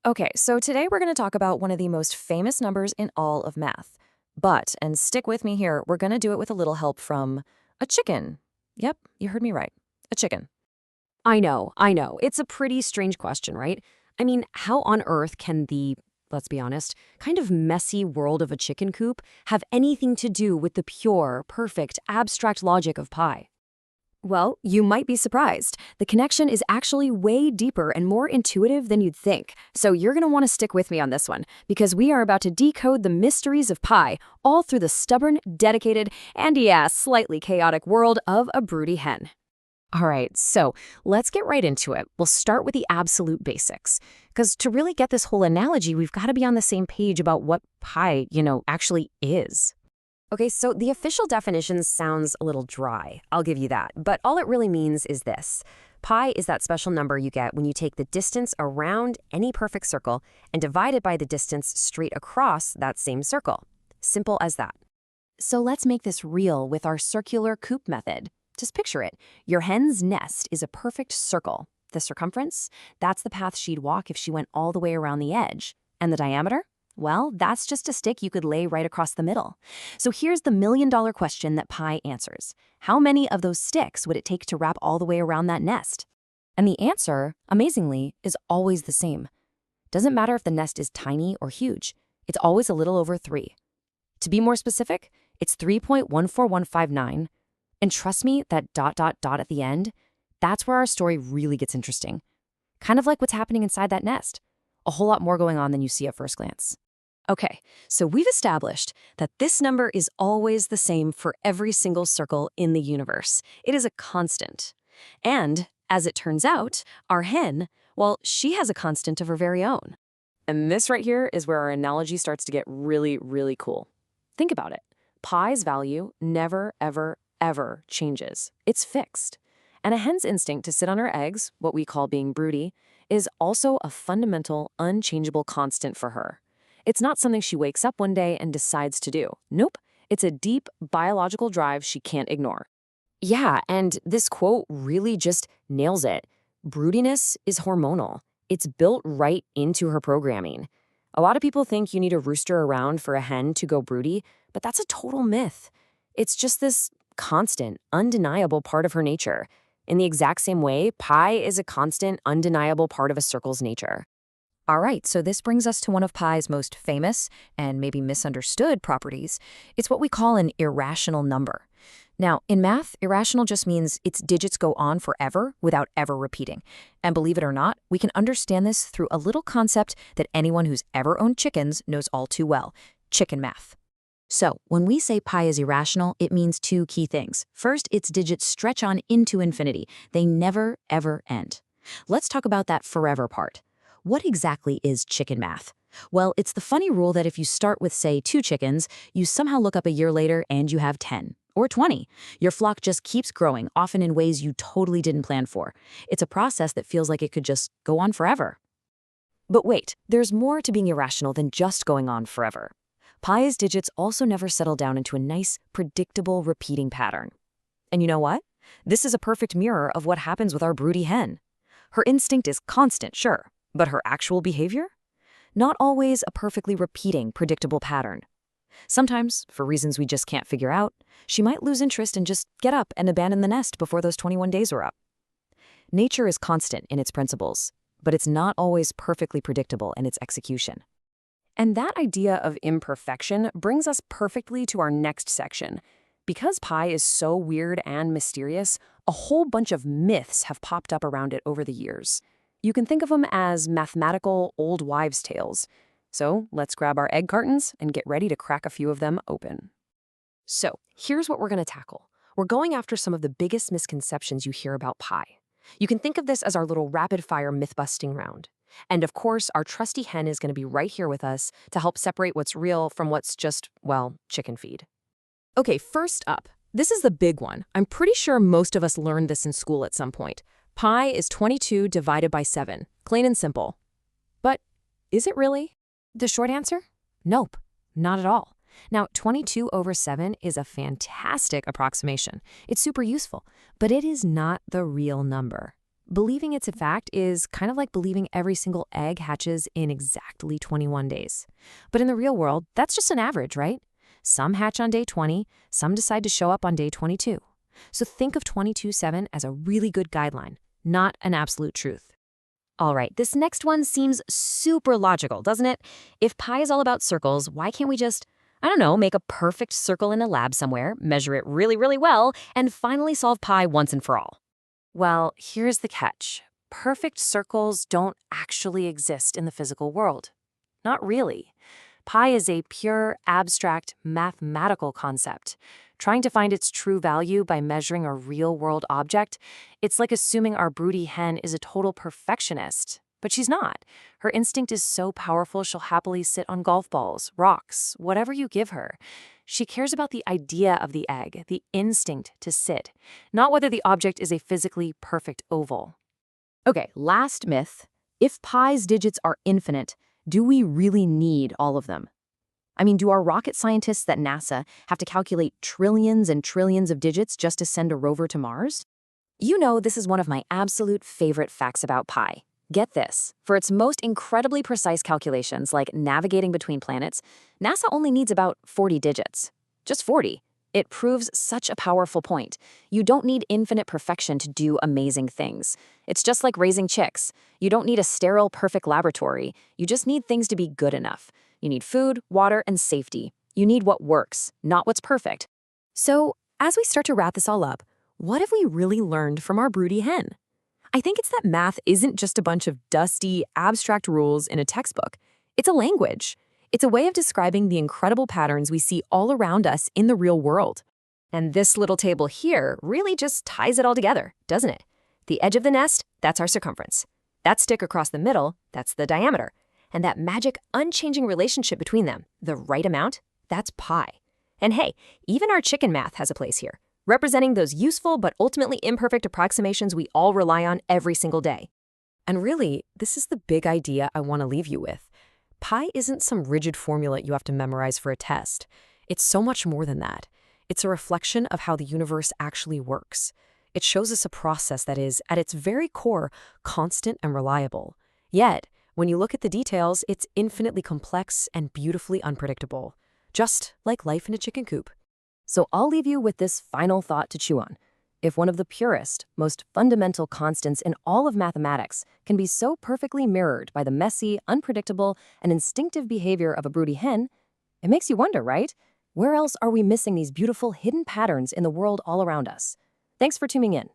Okay, so today we're going to talk about one of the most famous numbers in all of math. But, and stick with me here, we're going to do it with a little help from a chicken. Yep, you heard me right. A chicken. I know. It's a pretty strange question, right? I mean, how on earth can let's be honest, kind of messy world of a chicken coop have anything to do with the pure, perfect, abstract logic of pi? Well, you might be surprised. The connection is actually way deeper and more intuitive than you'd think. So you're going to want to stick with me on this one, because we are about to decode the mysteries of pi, all through the stubborn, dedicated, and yeah, slightly chaotic world of a broody hen. All right, so let's get right into it. We'll start with the absolute basics. Because to really get this whole analogy, we've got to be on the same page about what pi, actually is. Okay, so the official definition sounds a little dry. I'll give you that. But all it really means is this. Pi is that special number you get when you take the distance around any perfect circle and divide it by the distance straight across that same circle. Simple as that. So let's make this real with our circular coop method. Just picture it. Your hen's nest is a perfect circle. The circumference, that's the path she'd walk if she went all the way around the edge. And the diameter? Well, that's just a stick you could lay right across the middle. So here's the million-dollar question that pi answers. How many of those sticks would it take to wrap all the way around that nest? And the answer, amazingly, is always the same. Doesn't matter if the nest is tiny or huge. It's always a little over 3. To be more specific, it's 3.14159. And trust me, that ... at the end, that's where our story really gets interesting. Kind of like what's happening inside that nest. A whole lot more going on than you see at first glance. Okay, so we've established that this number is always the same for every single circle in the universe. It is a constant. And, as it turns out, our hen, well, she has a constant of her very own. And this right here is where our analogy starts to get really, really cool. Think about it. Pi's value never, ever changes. It's fixed. And a hen's instinct to sit on her eggs, what we call being broody, is also a fundamental, unchangeable constant for her. It's not something she wakes up one day and decides to do. Nope. It's a deep biological drive she can't ignore. Yeah, and this quote really just nails it. Broodiness is hormonal. It's built right into her programming. A lot of people think you need a rooster around for a hen to go broody, but that's a total myth. It's just this constant, undeniable part of her nature. In the exact same way, pi is a constant, undeniable part of a circle's nature. All right, so this brings us to one of pi's most famous and maybe misunderstood properties. It's what we call an irrational number. Now, in math, irrational just means its digits go on forever without ever repeating. And believe it or not, we can understand this through a little concept that anyone who's ever owned chickens knows all too well: chicken math. So, when we say pi is irrational, it means two key things. First, its digits stretch on into infinity. They never, ever end. Let's talk about that forever part. What exactly is chicken math? Well, it's the funny rule that if you start with, say, 2 chickens, you somehow look up a year later and you have 10 or 20. Your flock just keeps growing, often in ways you totally didn't plan for. It's a process that feels like it could just go on forever. But wait, there's more to being irrational than just going on forever. Pi's digits also never settle down into a nice, predictable, repeating pattern. And you know what? This is a perfect mirror of what happens with our broody hen. Her instinct is constant, sure, but her actual behavior? Not always a perfectly repeating, predictable pattern. Sometimes, for reasons we just can't figure out, she might lose interest and just get up and abandon the nest before those 21 days are up. Nature is constant in its principles, but it's not always perfectly predictable in its execution. And that idea of imperfection brings us perfectly to our next section. Because pi is so weird and mysterious, a whole bunch of myths have popped up around it over the years. You can think of them as mathematical old wives' tales. So let's grab our egg cartons and get ready to crack a few of them open. So here's what we're going to tackle. We're going after some of the biggest misconceptions you hear about pi. You can think of this as our little rapid-fire myth-busting round. And of course, our trusty hen is going to be right here with us to help separate what's real from what's just, well, chicken feed. Okay, first up, this is the big one. I'm pretty sure most of us learned this in school at some point. Pi is 22 divided by 7, plain and simple. But is it really? The short answer? Nope, not at all. Now, 22 over 7 is a fantastic approximation. It's super useful, but it is not the real number. Believing it's a fact is kind of like believing every single egg hatches in exactly 21 days. But in the real world, that's just an average, right? Some hatch on day 20, some decide to show up on day 22. So think of 22/7 as a really good guideline, not an absolute truth. All right, this next one seems super logical, doesn't it? If pi is all about circles, why can't we just, I don't know, make a perfect circle in a lab somewhere, measure it really, really well, and finally solve pi once and for all? Well, here's the catch. Perfect circles don't actually exist in the physical world. Not really. Pi is a pure, abstract, mathematical concept. Trying to find its true value by measuring a real-world object, it's like assuming our Broody Hen is a total perfectionist. But she's not. Her instinct is so powerful she'll happily sit on golf balls, rocks, whatever you give her. She cares about the idea of the egg, the instinct to sit, not whether the object is a physically perfect oval. Okay, last myth. If pi's digits are infinite, do we really need all of them? I mean, do our rocket scientists at NASA have to calculate trillions and trillions of digits just to send a rover to Mars? You know, this is one of my absolute favorite facts about pi. Get this, for its most incredibly precise calculations, like navigating between planets, NASA only needs about 40 digits. Just 40. It proves such a powerful point. You don't need infinite perfection to do amazing things. It's just like raising chicks. You don't need a sterile, perfect laboratory. You just need things to be good enough. You need food, water, and safety. You need what works, not what's perfect. So, as we start to wrap this all up, what have we really learned from our Broody Hen? I think it's that math isn't just a bunch of dusty, abstract rules in a textbook. It's a language. It's a way of describing the incredible patterns we see all around us in the real world. And this little table here really just ties it all together, doesn't it? The edge of the nest, that's our circumference. That stick across the middle, that's the diameter. And that magic, unchanging relationship between them, the right amount, that's pi. And hey, even our chicken math has a place here, representing those useful but ultimately imperfect approximations we all rely on every single day. And really, this is the big idea I want to leave you with. Pi isn't some rigid formula you have to memorize for a test. It's so much more than that. It's a reflection of how the universe actually works. It shows us a process that is, at its very core, constant and reliable. Yet, when you look at the details, it's infinitely complex and beautifully unpredictable, just like life in a chicken coop. So I'll leave you with this final thought to chew on. If one of the purest, most fundamental constants in all of mathematics can be so perfectly mirrored by the messy, unpredictable, and instinctive behavior of a Broody Hen, it makes you wonder, right? Where else are we missing these beautiful hidden patterns in the world all around us? Thanks for tuning in.